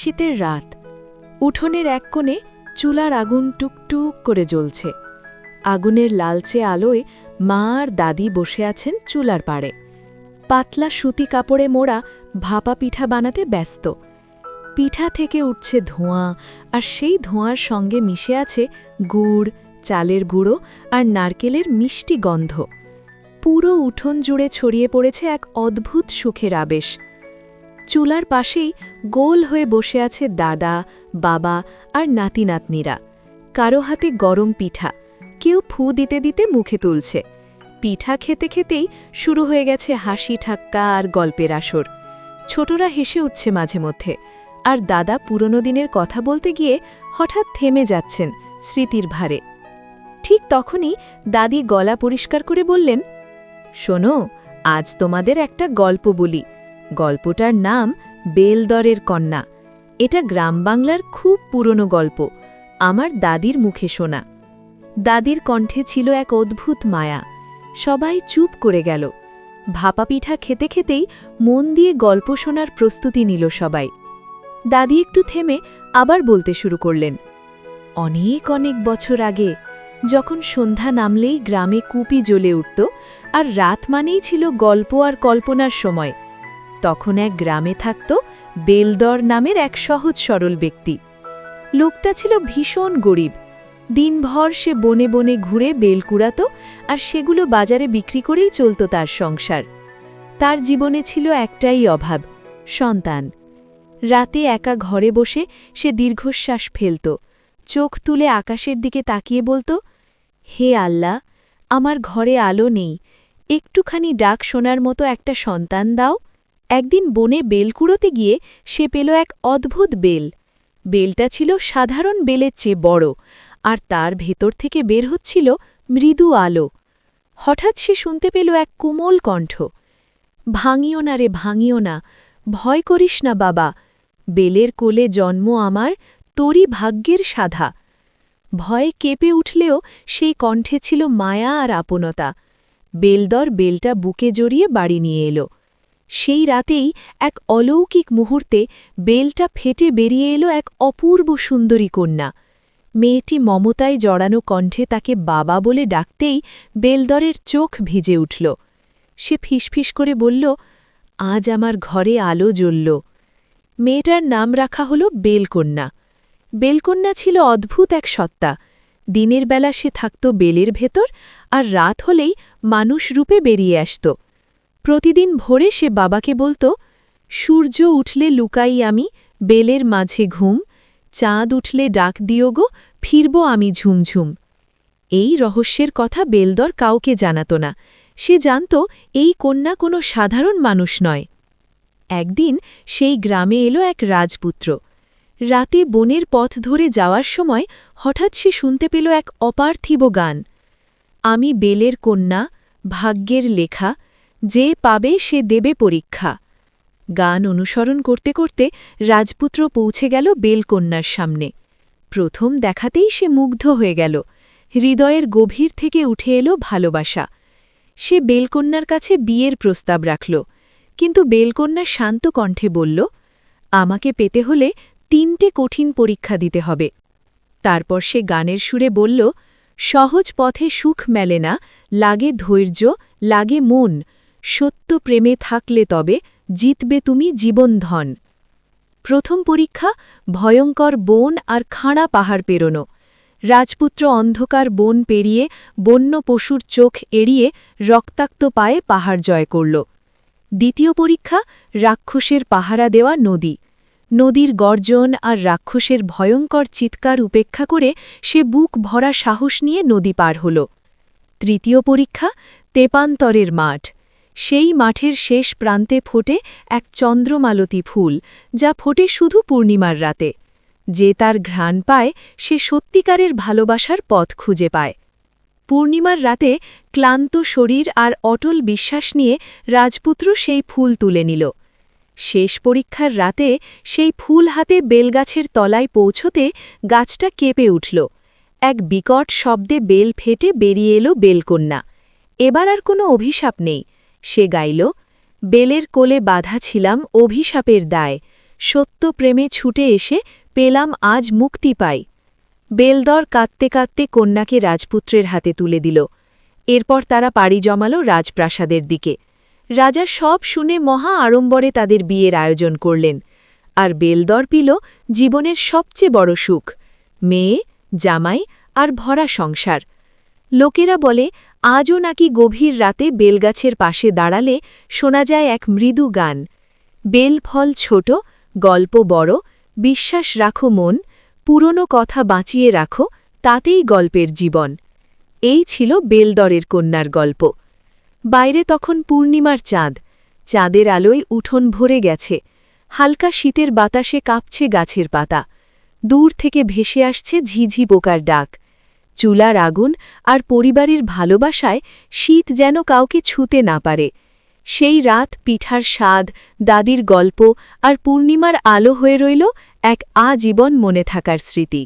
শীতের রাত উঠোনের এক কোণে চুলার আগুন টুকটুক করে জ্বলছে। আগুনের লালচে আলোয় মা আর দাদি বসে আছেন চুলার পাড়ে। পাতলা সুতি কাপড়ে মোড়া ভাপা পিঠা বানাতে ব্যস্ত। পিঠা থেকে উঠছে ধোঁয়া, আর সেই ধোঁয়ার সঙ্গে মিশে আছে গুড়, চালের গুঁড়ো আর নারকেলের মিষ্টি গন্ধ। পুরো উঠোন জুড়ে ছড়িয়ে পড়েছে এক অদ্ভুত সুখের আবেশ। চুলার পাশেই গোল হয়ে বসে আছে দাদা, বাবা আর নাতি নাতনিরা। কারো হাতে গরম পিঠা, কেউ ফু দিতে দিতে মুখে তুলছে। পিঠা খেতে খেতেই শুরু হয়ে গেছে হাসি ঠাক্কা আর গল্পের আসর। ছোটরা হেসে উঠছে মাঝে মধ্যে, আর দাদা পুরনো দিনের কথা বলতে গিয়ে হঠাৎ থেমে যাচ্ছেন স্মৃতির ভারে। ঠিক তখনই দাদি গলা পরিষ্কার করে বললেন, শোনো, আজ তোমাদের একটা গল্প বলি। গল্পটার নাম বেলদরের কন্যা। এটা গ্রাম বাংলার খুব পুরনো গল্প, আমার দাদির মুখে শোনা। দাদির কণ্ঠে ছিল এক অদ্ভুত মায়া। সবাই চুপ করে গেল। ভাপা পিঠা খেতে খেতেই মন দিয়ে গল্প শোনার প্রস্তুতি নিল সবাই। দাদি একটু থেমে আবার বলতে শুরু করলেন, অনেক অনেক বছর আগে, যখন সন্ধ্যা নামলেই গ্রামে কুপি জ্বলে উঠত আর রাত মানেই ছিল গল্প আর কল্পনার সময়, তখন এক গ্রামে থাকত বেলদর নামের এক সহজ সরল ব্যক্তি। লোকটা ছিল ভীষণ গরিব। দিনভর সে বনে বনে ঘুরে বেল কুড়াত, আর সেগুলো বাজারে বিক্রি করেই চলত তার সংসার। তার জীবনে ছিল একটাই অভাব, সন্তান। রাতে একা ঘরে বসে সে দীর্ঘশ্বাস ফেলত, চোখ তুলে আকাশের দিকে তাকিয়ে বলত, হে আল্লাহ, আমার ঘরে আলো নেই, একটুখানি ডাক শোনার মতো একটা সন্তান দাও। একদিন বনে বেল কুড়োতে গিয়ে সে পেল এক অদ্ভুত বেল। বেলটা ছিল সাধারণ বেলের চেয়ে বড়, আর তার ভেতর থেকে বের হচ্ছিল মৃদু আলো। হঠাৎ সে শুনতে পেল এক কোমল কণ্ঠ, ভাঙিও না রে, ভাঙিও না, ভয় করিস না বাবা, বেলের কোলে জন্ম আমার, তোরই ভাগ্যের সাধা। ভয়ে কেঁপে উঠলেও সেই কণ্ঠে ছিল মায়া আর আপনতা। বেলদর বেলটা বুকে জড়িয়ে বাড়ি নিয়ে এলো। সেই রাতেই এক অলৌকিক মুহূর্তে বেলটা ফেটে বেরিয়ে এলো এক অপূর্ব সুন্দরী কন্যা। মেয়েটি মমতায় জড়ানো কণ্ঠে তাকে বাবা বলে ডাকতেই বেলদরের চোখ ভিজে উঠল। সে ফিসফিস করে বলল, আজ আমার ঘরে আলো জ্বলল। মেয়েটার নাম রাখা হল বেলকন্যা। বেলকন্যা ছিল অদ্ভুত এক সত্তা। দিনের বেলা সে থাকত বেলের ভেতর, আর রাত হলেই মানুষ রূপে বেরিয়ে আসত। প্রতিদিন ভোরে সে বাবাকে বলত, সূর্য উঠলে লুকাই আমি বেলের মাঝে ঘুম, চাঁদ উঠলে ডাক দিও গো, ফিরব আমি ঝুমঝুম। এই রহস্যের কথা বেলদর কাউকে জানাত না। সে জানত এই কন্যা কোনো সাধারণ মানুষ নয়। একদিন সেই গ্রামে এলো এক রাজপুত্র। রাতে বনের পথ ধরে যাওয়ার সময় হঠাৎ সে শুনতে পেল এক অপার্থিব গান, আমি বেলের কন্যা, ভাগ্যের লেখা, যে পাবে সে দেবে পরীক্ষা। গান অনুসরণ করতে করতে রাজপুত্র পৌঁছে গেল বেলকন্যার সামনে। প্রথম দেখাতেই সে মুগ্ধ হয়ে গেল। হৃদয়ের গভীর থেকে উঠে এলো ভালোবাসা। সে বেলকন্যার কাছে বিয়ের প্রস্তাব রাখল, কিন্তু বেলকন্যা শান্ত কণ্ঠে বলল, আমাকে পেতে হলে 3টে কঠিন পরীক্ষা দিতে হবে। তারপর সে গানের সুরে বলল, সহজ পথে সুখ মেলে না, লাগে ধৈর্য, লাগে মন, সত্য প্রেমে থাকলে তবে জিতবে তুমি জীবনধন। প্রথম পরীক্ষা, ভয়ঙ্কর বন আর খাঁড়া পাহাড় পেরোনো। রাজপুত্র অন্ধকার বন পেরিয়ে বন্য পশুর চোখ এড়িয়ে রক্তাক্ত পায়ে পাহাড় জয় করল। দ্বিতীয় পরীক্ষা, রাক্ষসের পাহারা দেওয়া নদী। নদীর গর্জন আর রাক্ষসের ভয়ঙ্কর চিৎকার উপেক্ষা করে সে বুক ভরা সাহস নিয়ে নদী পার হল। তৃতীয় পরীক্ষা, তেপান্তরের মাঠ। সেই মাঠের শেষ প্রান্তে ফোটে এক চন্দ্রমালতী ফুল, যা ফোটে শুধু পূর্ণিমার রাতে। যে তার ঘ্রাণ পায় সে সত্যিকারের ভালোবাসার পথ খুঁজে পায়। পূর্ণিমার রাতে ক্লান্ত শরীর আর অটল বিশ্বাস নিয়ে রাজপুত্র সেই ফুল তুলে নিল। শেষ পরীক্ষার রাতে সেই ফুল হাতে বেলগাছের তলায় পৌঁছতে গাছটা কেঁপে উঠল। এক বিকট শব্দে বেল ফেটে বেরিয়ে এলো বেলকন্যা। এবার আর কোনো অভিশাপ নেই। সে গাইল, বেলের কোলে বাঁধা ছিলাম অভিশাপের দায়, সত্য প্রেমে ছুটে এসে পেলাম আজ মুক্তি পাই। বেলদর কাঁদতে কাঁদতে কন্যাকে রাজপুত্রের হাতে তুলে দিল। এরপর তারা পাড়ি জমাল রাজপ্রাসাদের দিকে। রাজা সব শুনে মহা আড়ম্বরে তাদের বিয়ের আয়োজন করলেন। আর বেলদর পিল জীবনের সবচেয়ে বড় সুখ, মেয়ে, জামাই আর ভরা সংসার। লোকেরা বলে আজও নাকি গভীর রাতে বেলগাছের পাশে দাঁড়ালে শোনা যায় এক মৃদু গান, বেলফল ছোট, গল্প বড়, বিশ্বাস রাখো মন, পুরনো কথা বাঁচিয়ে রাখো, তাতেই গল্পের জীবন। এই ছিল বেলদরের কন্যার গল্প। বাইরে তখন পূর্ণিমার চাঁদ, চাঁদের আলোয় উঠোন ভরে গেছে। হালকা শীতের বাতাসে কাঁপছে গাছের পাতা। দূর থেকে ভেসে আসছে ঝিঝি পোকার ডাক। চুলার আগুন আর পরিবারের ভালোবাসায় শীত যেন কাউকে ছুঁতে না পারে। সেই রাত পিঠার স্বাদ, দাদির গল্প আর পূর্ণিমার আলো হয়ে রইল এক আজীবন মনে থাকার স্মৃতি।